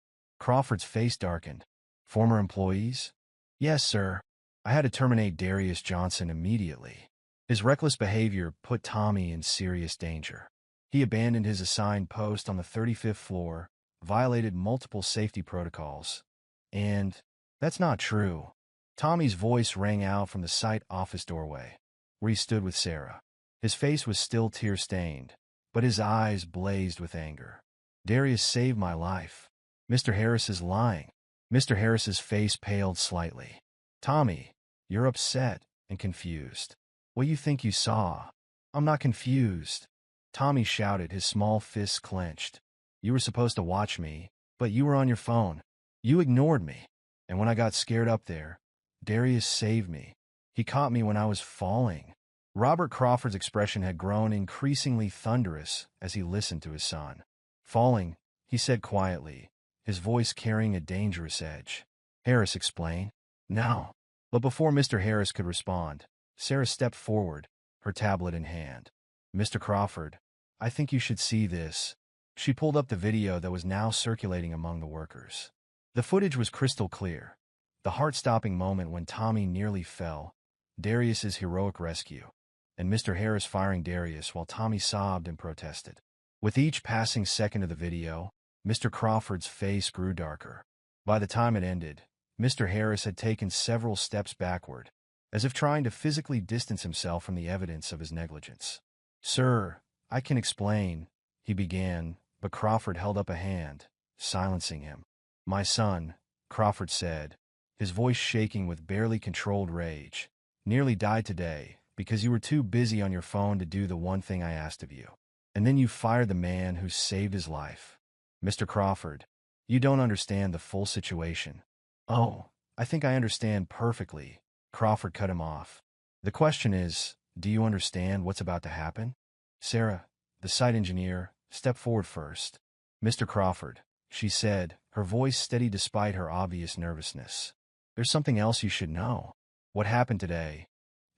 Crawford's face darkened. "Former employees?" "Yes, sir. I had to terminate Darius Johnson immediately. His reckless behavior put Tommy in serious danger. He abandoned his assigned post on the 35th floor, violated multiple safety protocols. And that's not true." Tommy's voice rang out from the site office doorway, where he stood with Sarah. His face was still tear-stained, but his eyes blazed with anger. "Darius saved my life. Mr. Harris is lying." Mr. Harris's face paled slightly. "Tommy, you're upset and confused. What you think you saw?" "I'm not confused," Tommy shouted, his small fists clenched. "You were supposed to watch me, but you were on your phone. You ignored me. And when I got scared up there, Darius saved me. He caught me when I was falling." Robert Crawford's expression had grown increasingly thunderous as he listened to his son. "Falling," he said quietly, his voice carrying a dangerous edge. "Harris, explain." "No." But before Mr. Harris could respond, Sarah stepped forward, her tablet in hand. "Mr. Crawford, I think you should see this." She pulled up the video that was now circulating among the workers. The footage was crystal clear, the heart-stopping moment when Tommy nearly fell, Darius's heroic rescue, and Mr. Harris firing Darius while Tommy sobbed and protested. With each passing second of the video, Mr. Crawford's face grew darker. By the time it ended, Mr. Harris had taken several steps backward, as if trying to physically distance himself from the evidence of his negligence. "Sir, I can explain," he began, but Crawford held up a hand, silencing him. "My son," Crawford said, his voice shaking with barely controlled rage, "nearly died today because you were too busy on your phone to do the one thing I asked of you. And then you fired the man who saved his life. Mr. Crawford, you don't understand the full situation." "Oh, I think I understand perfectly," Crawford cut him off. "The question is, do you understand what's about to happen?" Sarah, the site engineer, stepped forward first. "Mr. Crawford," she said, her voice steady despite her obvious nervousness, "there's something else you should know. What happened today,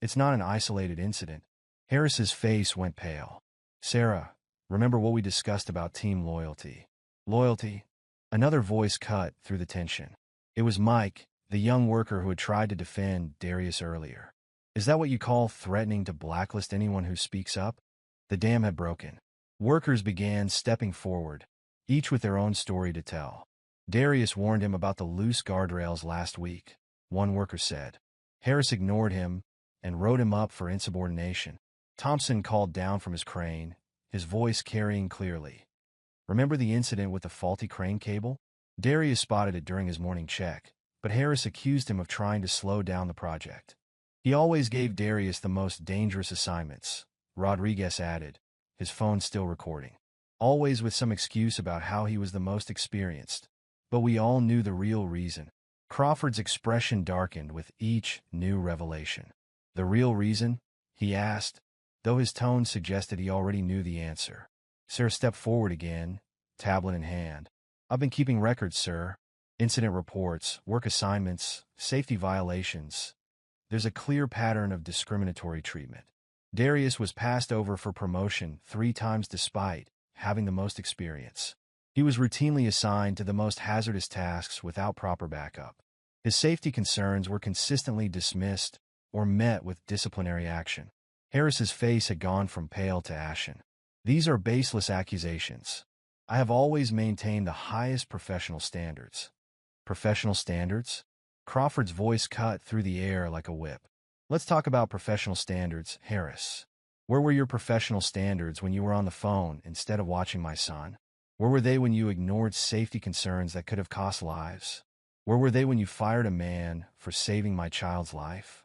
it's not an isolated incident." Harris's face went pale. Sarah, remember what we discussed about team loyalty. Loyalty? Another voice cut through the tension. It was Mike, the young worker who had tried to defend Darius earlier. Is that what you call threatening to blacklist anyone who speaks up? The dam had broken. Workers began stepping forward, each with their own story to tell. Darius warned him about the loose guardrails last week, one worker said. Harris ignored him and wrote him up for insubordination. Thompson called down from his crane, his voice carrying clearly. Remember the incident with the faulty crane cable? Darius spotted it during his morning check, but Harris accused him of trying to slow down the project. He always gave Darius the most dangerous assignments, Rodriguez added, his phone still recording. Always with some excuse about how he was the most experienced. But we all knew the real reason. Crawford's expression darkened with each new revelation. The real reason? He asked, though his tone suggested he already knew the answer. Sarah stepped forward again, tablet in hand. I've been keeping records, sir. Incident reports, work assignments, safety violations. There's a clear pattern of discriminatory treatment. Darius was passed over for promotion 3 times despite having the most experience. He was routinely assigned to the most hazardous tasks without proper backup. His safety concerns were consistently dismissed or met with disciplinary action. Harris's face had gone from pale to ashen. These are baseless accusations. I have always maintained the highest professional standards. Professional standards? Crawford's voice cut through the air like a whip. Let's talk about professional standards, Harris. Where were your professional standards when you were on the phone instead of watching my son? Where were they when you ignored safety concerns that could have cost lives? Where were they when you fired a man for saving my child's life?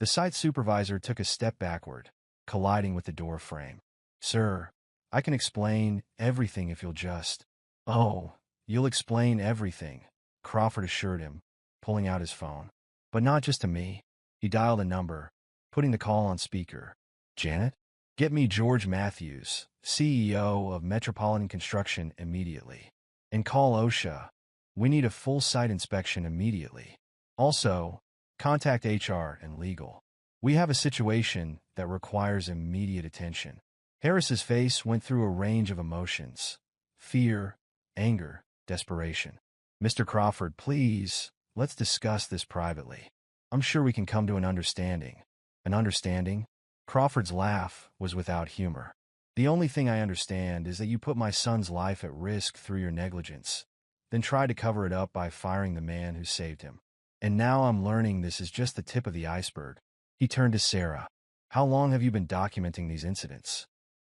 The site supervisor took a step backward, colliding with the door frame. Sir, I can explain everything if you'll just... Oh, you'll explain everything, Crawford assured him, pulling out his phone. But not just to me. He dialed a number, putting the call on speaker. Janet? Get me George Matthews, CEO of Metropolitan Construction, immediately. And call OSHA. We need a full site inspection immediately. Also, contact HR and legal. We have a situation that requires immediate attention. Harris's face went through a range of emotions. Fear, anger, desperation. Mr. Crawford, please, let's discuss this privately. I'm sure we can come to an understanding. An understanding? Crawford's laugh was without humor. The only thing I understand is that you put my son's life at risk through your negligence, then tried to cover it up by firing the man who saved him. And now I'm learning this is just the tip of the iceberg. He turned to Sarah. How long have you been documenting these incidents?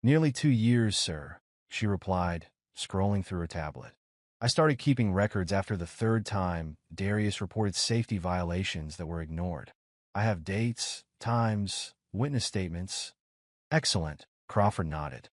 Nearly 2 years, sir, she replied, scrolling through her tablet. I started keeping records after the 3rd time Darius reported safety violations that were ignored. I have dates, times, witness statements. Excellent, Crawford nodded.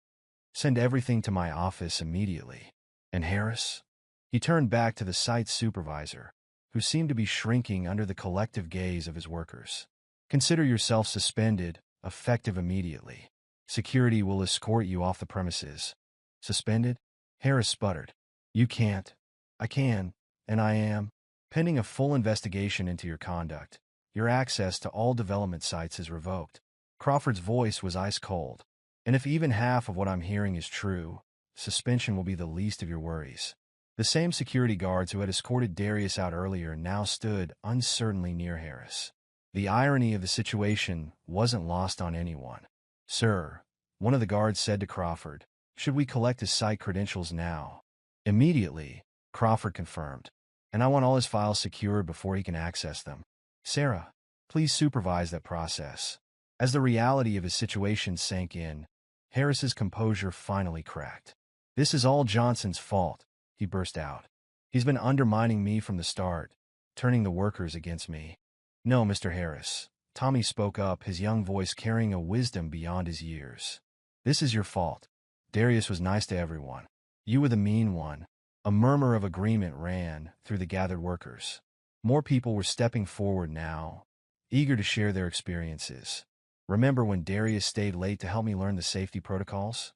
Send everything to my office immediately. And Harris? He turned back to the site supervisor, who seemed to be shrinking under the collective gaze of his workers. Consider yourself suspended, effective immediately. Security will escort you off the premises. Suspended? Harris sputtered. You can't. I can, and I am. Pending a full investigation into your conduct, your access to all development sites is revoked. Crawford's voice was ice cold. And if even half of what I'm hearing is true, suspension will be the least of your worries. The same security guards who had escorted Darius out earlier now stood uncertainly near Harris. The irony of the situation wasn't lost on anyone. Sir, one of the guards said to Crawford, should we collect his site credentials now? Immediately, Crawford confirmed. And I want all his files secured before he can access them. Sarah, please supervise that process. As the reality of his situation sank in, Harris's composure finally cracked. This is all Johnson's fault, he burst out. He's been undermining me from the start, turning the workers against me. No, Mr. Harris, Tommy spoke up, his young voice carrying a wisdom beyond his years. This is your fault. Darius was nice to everyone. You were the mean one. A murmur of agreement ran through the gathered workers. More people were stepping forward now, eager to share their experiences. Remember when Darius stayed late to help me learn the safety protocols?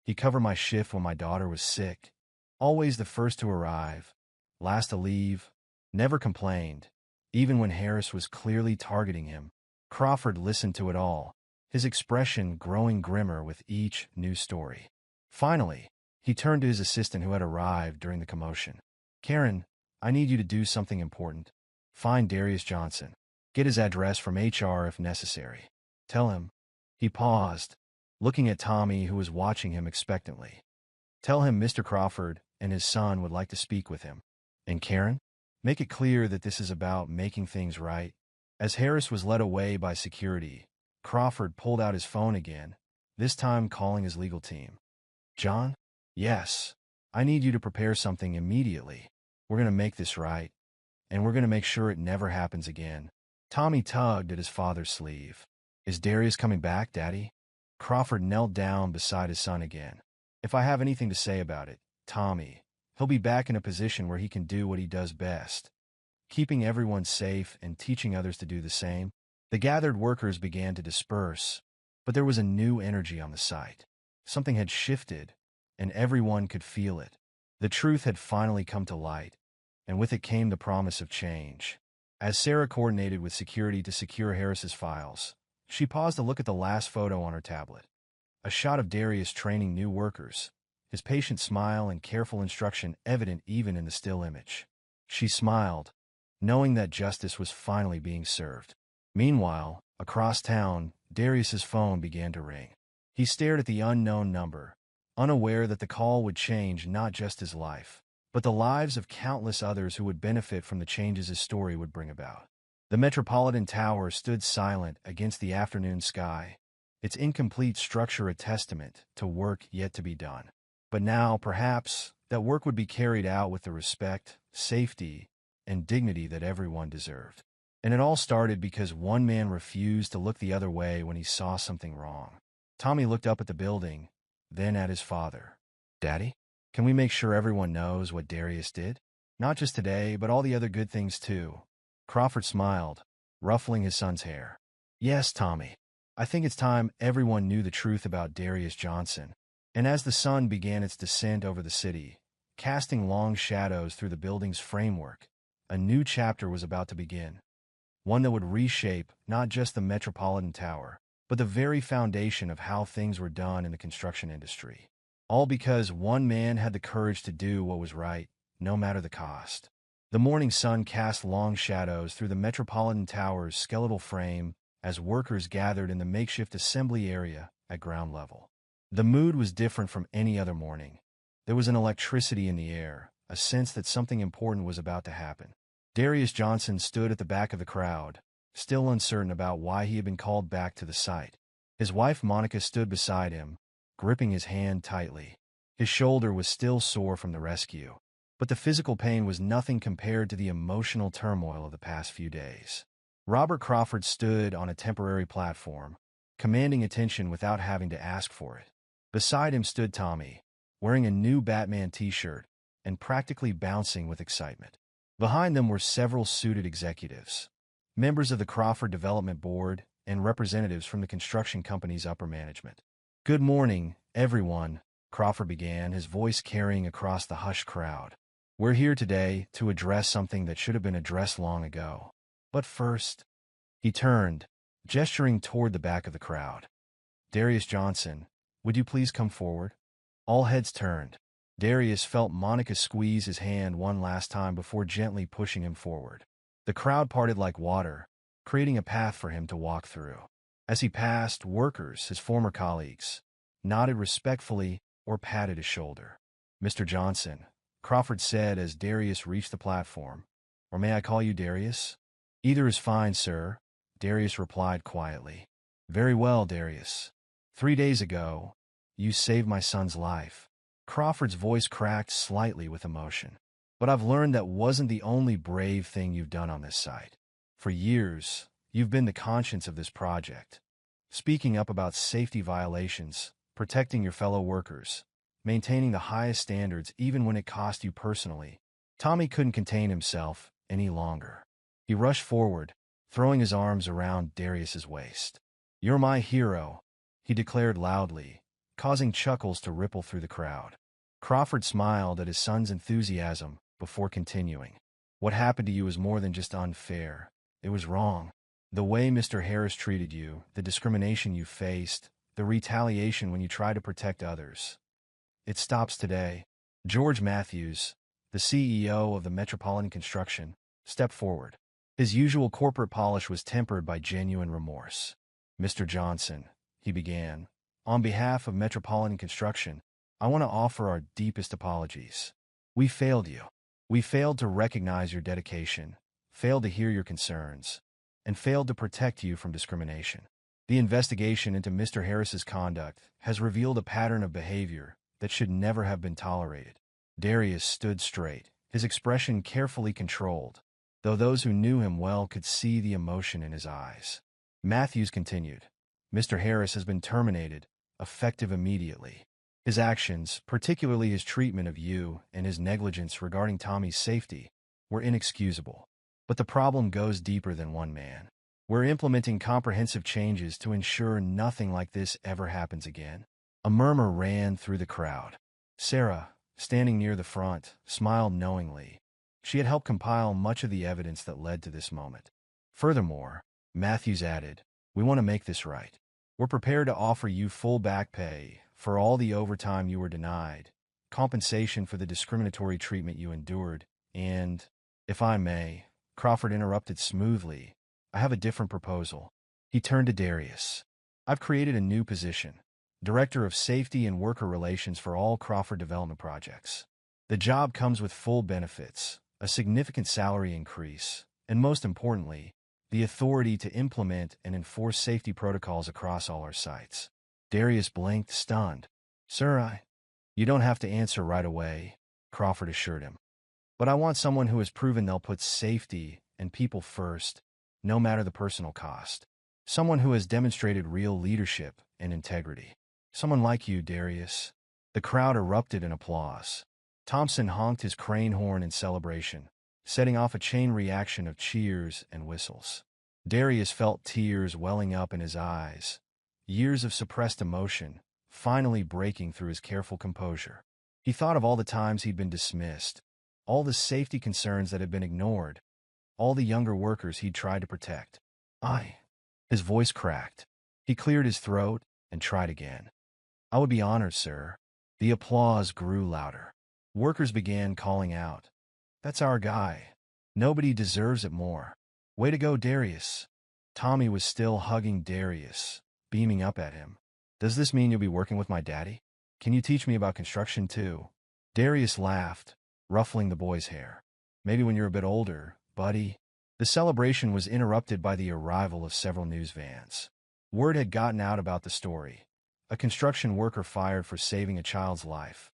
He covered my shift when my daughter was sick. Always the first to arrive, last to leave, never complained, even when Harris was clearly targeting him. Crawford listened to it all, his expression growing grimmer with each new story. Finally, he turned to his assistant who had arrived during the commotion. Karen, I need you to do something important. Find Darius Johnson. Get his address from HR if necessary. Tell him. He paused, looking at Tommy, who was watching him expectantly. Tell him Mr. Crawford and his son would like to speak with him. And Karen? Make it clear that this is about making things right. As Harris was led away by security, Crawford pulled out his phone again, this time calling his legal team. John? Yes. I need you to prepare something immediately. We're going to make this right, and we're going to make sure it never happens again. Tommy tugged at his father's sleeve. Is Darius coming back, Daddy? Crawford knelt down beside his son again. If I have anything to say about it, Tommy, he'll be back in a position where he can do what he does best, keeping everyone safe and teaching others to do the same. The gathered workers began to disperse, but there was a new energy on the site. Something had shifted, and everyone could feel it. The truth had finally come to light, and with it came the promise of change. As Sarah coordinated with security to secure Harris's files, she paused to look at the last photo on her tablet. A shot of Darius training new workers, his patient smile and careful instruction evident even in the still image. She smiled, knowing that justice was finally being served. Meanwhile, across town, Darius's phone began to ring. He stared at the unknown number, unaware that the call would change not just his life, but the lives of countless others who would benefit from the changes his story would bring about. The Metropolitan Tower stood silent against the afternoon sky, its incomplete structure a testament to work yet to be done. But now, perhaps, that work would be carried out with the respect, safety, and dignity that everyone deserved. And it all started because one man refused to look the other way when he saw something wrong. Tommy looked up at the building, then at his father. Daddy, can we make sure everyone knows what Darius did? Not just today, but all the other good things too. Crawford smiled, ruffling his son's hair. Yes, Tommy. I think it's time everyone knew the truth about Darius Johnson. And as the sun began its descent over the city, casting long shadows through the building's framework, a new chapter was about to begin. One that would reshape not just the Metropolitan Tower, but the very foundation of how things were done in the construction industry. All because one man had the courage to do what was right, no matter the cost. The morning sun cast long shadows through the Metropolitan Tower's skeletal frame as workers gathered in the makeshift assembly area at ground level. The mood was different from any other morning. There was an electricity in the air, a sense that something important was about to happen. Darius Johnson stood at the back of the crowd, still uncertain about why he had been called back to the site. His wife Monica stood beside him, gripping his hand tightly. His shoulder was still sore from the rescue, but the physical pain was nothing compared to the emotional turmoil of the past few days. Robert Crawford stood on a temporary platform, commanding attention without having to ask for it. Beside him stood Tommy, wearing a new Batman t-shirt and practically bouncing with excitement. Behind them were several suited executives, members of the Crawford Development Board, and representatives from the construction company's upper management. Good morning, everyone, Crawford began, his voice carrying across the hushed crowd. We're here today to address something that should have been addressed long ago. But first, he turned, gesturing toward the back of the crowd. Darius Johnson, would you please come forward? All heads turned. Darius felt Monica squeeze his hand one last time before gently pushing him forward. The crowd parted like water, creating a path for him to walk through. As he passed, workers, his former colleagues, nodded respectfully or patted his shoulder. Mr. Johnson, Crawford said as Darius reached the platform. Or may I call you Darius? Either is fine, sir, Darius replied quietly. Very well, Darius. 3 days ago, you saved my son's life. Crawford's voice cracked slightly with emotion. But I've learned that wasn't the only brave thing you've done on this site. For years, you've been the conscience of this project, speaking up about safety violations, protecting your fellow workers, maintaining the highest standards even when it cost you personally. Tommy couldn't contain himself any longer. He rushed forward, throwing his arms around Darius's waist. You're my hero, he declared loudly, causing chuckles to ripple through the crowd. Crawford smiled at his son's enthusiasm before continuing. What happened to you is more than just unfair. It was wrong. The way Mr. Harris treated you, the discrimination you faced, the retaliation when you tried to protect others. It stops today. George Matthews, the CEO of the Metropolitan Construction, stepped forward. His usual corporate polish was tempered by genuine remorse. Mr. Johnson, he began, on behalf of Metropolitan Construction, I want to offer our deepest apologies. We failed you. We failed to recognize your dedication, failed to hear your concerns, and failed to protect you from discrimination. The investigation into Mr. Harris's conduct has revealed a pattern of behavior that should never have been tolerated. Darius stood straight, his expression carefully controlled, though those who knew him well could see the emotion in his eyes. Matthews continued, Mr. Harris has been terminated, effective immediately. His actions, particularly his treatment of you and his negligence regarding Tommy's safety, were inexcusable. But the problem goes deeper than one man. We're implementing comprehensive changes to ensure nothing like this ever happens again. A murmur ran through the crowd. Sarah, standing near the front, smiled knowingly. She had helped compile much of the evidence that led to this moment. Furthermore, Matthews added, we want to make this right. We're prepared to offer you full back pay for all the overtime you were denied, compensation for the discriminatory treatment you endured, and, if I may, Crawford interrupted smoothly, I have a different proposal. He turned to Darius. I've created a new position, Director of Safety and Worker Relations for all Crawford development projects. The job comes with full benefits, a significant salary increase, and most importantly, the authority to implement and enforce safety protocols across all our sites. Darius blinked, stunned. Sir, you don't have to answer right away, Crawford assured him. But I want someone who has proven they'll put safety and people first, no matter the personal cost. Someone who has demonstrated real leadership and integrity. Someone like you, Darius. The crowd erupted in applause. Thompson honked his crane horn in celebration, setting off a chain reaction of cheers and whistles. Darius felt tears welling up in his eyes, years of suppressed emotion finally breaking through his careful composure. He thought of all the times he'd been dismissed, all the safety concerns that had been ignored, all the younger workers he'd tried to protect. His voice cracked. He cleared his throat and tried again. I would be honored, sir. The applause grew louder. Workers began calling out, That's our guy. Nobody deserves it more. Way to go, Darius. Tommy was still hugging Darius, beaming up at him. Does this mean you'll be working with my daddy? Can you teach me about construction too? Darius laughed, ruffling the boy's hair. Maybe when you're a bit older, buddy. The celebration was interrupted by the arrival of several news vans. Word had gotten out about the story. A construction worker fired for saving a child's life,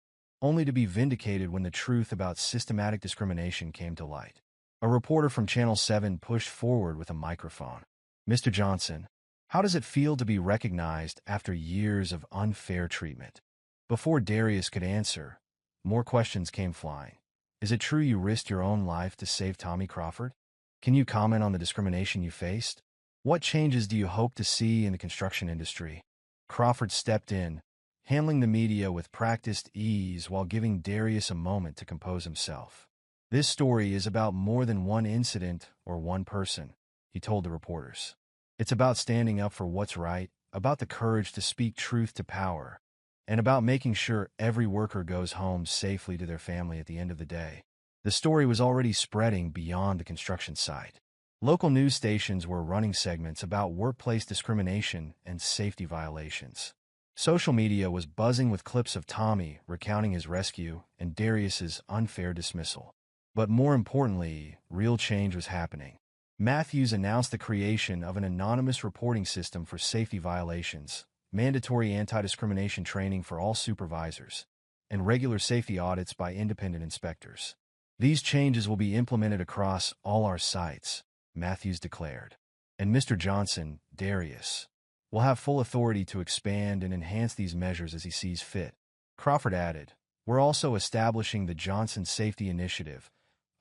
only to be vindicated when the truth about systematic discrimination came to light. A reporter from Channel 7 pushed forward with a microphone. Mr. Johnson, how does it feel to be recognized after years of unfair treatment? Before Darius could answer, more questions came flying. Is it true you risked your own life to save Tommy Crawford? Can you comment on the discrimination you faced? What changes do you hope to see in the construction industry? Crawford stepped in, handling the media with practiced ease while giving Darius a moment to compose himself. This story is about more than one incident or one person, he told the reporters. It's about standing up for what's right, about the courage to speak truth to power, and about making sure every worker goes home safely to their family at the end of the day. The story was already spreading beyond the construction site. Local news stations were running segments about workplace discrimination and safety violations. Social media was buzzing with clips of Tommy recounting his rescue and Darius's unfair dismissal. But more importantly, real change was happening. Matthews announced the creation of an anonymous reporting system for safety violations, mandatory anti-discrimination training for all supervisors, and regular safety audits by independent inspectors. These changes will be implemented across all our sites, Matthews declared. And Mr. Johnson, Darius, will have full authority to expand and enhance these measures as he sees fit. Crawford added, We're also establishing the Johnson Safety Initiative,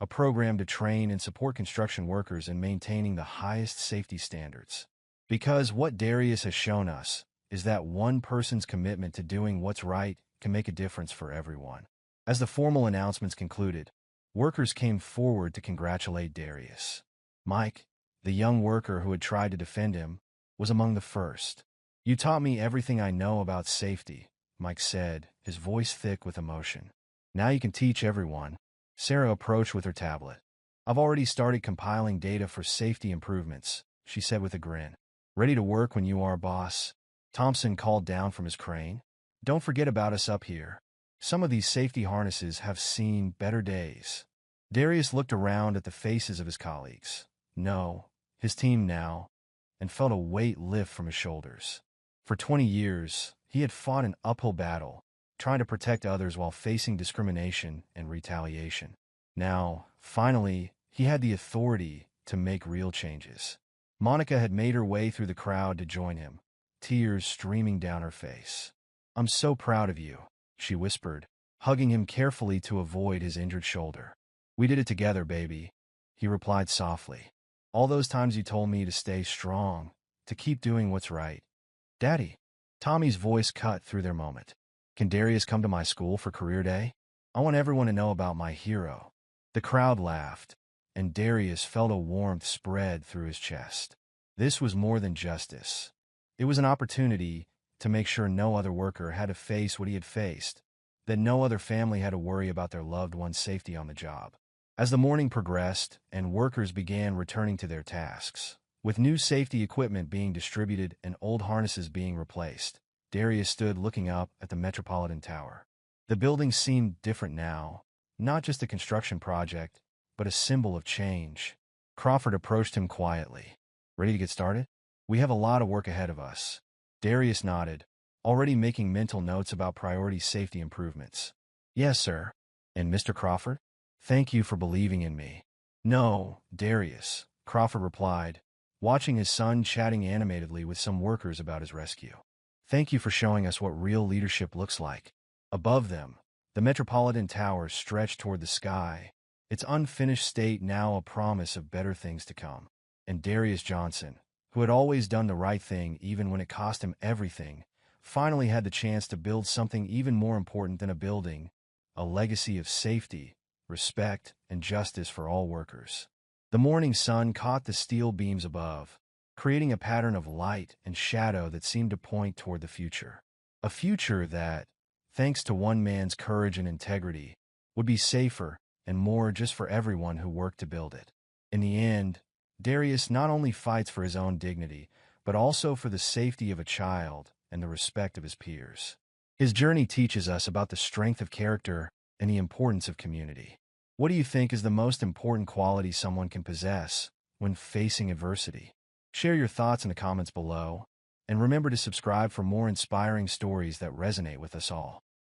a program to train and support construction workers in maintaining the highest safety standards. Because what Darius has shown us is that one person's commitment to doing what's right can make a difference for everyone. As the formal announcements concluded, workers came forward to congratulate Darius. Mike, The young worker who had tried to defend him was among the first. "You taught me everything I know about safety," Mike said, his voice thick with emotion. "Now you can teach everyone." Sarah approached with her tablet. "I've already started compiling data for safety improvements," she said with a grin. "Ready to work when you are, boss." Thompson called down from his crane. "Don't forget about us up here. Some of these safety harnesses have seen better days." Darius looked around at the faces of his colleagues. No, his team now, and felt a weight lift from his shoulders. For 20 years, he had fought an uphill battle, trying to protect others while facing discrimination and retaliation. Now, finally, he had the authority to make real changes. Monica had made her way through the crowd to join him, tears streaming down her face. "I'm so proud of you," she whispered, hugging him carefully to avoid his injured shoulder. "We did it together, baby," he replied softly. "All those times you told me to stay strong, to keep doing what's right." "Daddy." Tommy's voice cut through their moment. "Can Darius come to my school for career day? I want everyone to know about my hero." The crowd laughed, and Darius felt a warmth spread through his chest. This was more than justice. It was an opportunity to make sure no other worker had to face what he had faced, that no other family had to worry about their loved one's safety on the job. As the morning progressed and workers began returning to their tasks, with new safety equipment being distributed and old harnesses being replaced, Darius stood looking up at the Metropolitan Tower. The building seemed different now, not just a construction project, but a symbol of change. Crawford approached him quietly. "Ready to get started? We have a lot of work ahead of us." Darius nodded, already making mental notes about priority safety improvements. "Yes, sir." "And Mr. Crawford? Thank you for believing in me." "No, Darius," Crawford replied, watching his son chatting animatedly with some workers about his rescue. "Thank you for showing us what real leadership looks like." Above them, the Metropolitan Tower stretched toward the sky, its unfinished state now a promise of better things to come. And Darius Johnson, who had always done the right thing even when it cost him everything, finally had the chance to build something even more important than a building, a legacy of safety, respect, and justice for all workers. The morning sun caught the steel beams above, creating a pattern of light and shadow that seemed to point toward the future. A future that, thanks to one man's courage and integrity, would be safer and more just for everyone who worked to build it. In the end, Darius not only fights for his own dignity, but also for the safety of a child and the respect of his peers. His journey teaches us about the strength of character and the importance of community. What do you think is the most important quality someone can possess when facing adversity? Share your thoughts in the comments below, and remember to subscribe for more inspiring stories that resonate with us all.